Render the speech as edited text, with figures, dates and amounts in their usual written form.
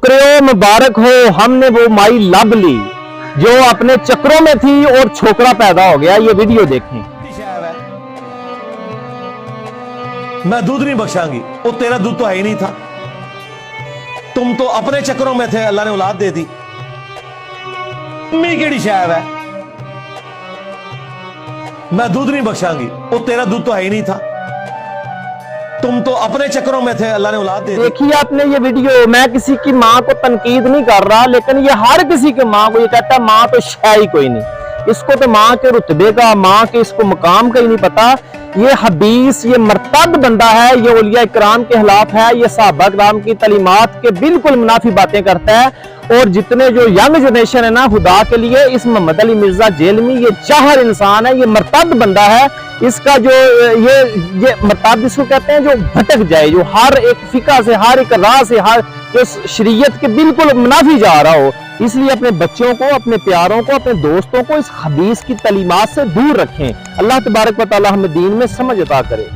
छोकरियों मुबारक हो, हमने वो माई लब ली जो अपने चक्रों में थी और छोकरा पैदा हो गया। ये वीडियो देखें। मैं दूध नहीं बख्शांगी, वो तेरा दूध तो है ही नहीं था। तुम तो अपने चक्रों में थे, अल्लाह ने औलाद दे दी। मम्मी केड़ी शायब है, मैं दूध नहीं बख्शांगी, वो तेरा दूध तो है ही नहीं था। तुम तो अपने चक्रों में थे, अल्लाह ने औलाद दे दी। देखिए आपने ये वीडियो, मैं किसी की माँ को तनकीद नहीं कर रहा, लेकिन ये हर किसी की माँ को ये कहता है माँ तो शय ही कोई नहीं। इसको तो माँ के रुतबे का, माँ के इसको मकाम का ही नहीं पता। ये हबीस, ये मर्तद बंदा है, ये औलिया इकराम के खिलाफ है, ये सहाबा किराम की तलीमात के बिल्कुल मुनाफी बातें करता है। और जितने जो यंग जनरेशन है ना, खुदा के लिए इस मोहम्मद अली मिर्जा जेलमी ये चाहर इंसान है, ये मर्तद बंदा है। इसका जो ये मर्तद इसको कहते हैं जो भटक जाए, जो हर एक फिका से, हर एक राह से, हर जो शरीयत के बिल्कुल मुनाफी जा रहा हो। इसलिए अपने बच्चों को, अपने प्यारों को, अपने दोस्तों को इस हदीस की तलीमात से दूर रखें। अल्लाह तबारक व तआला हमें दीन में समझ अता करे।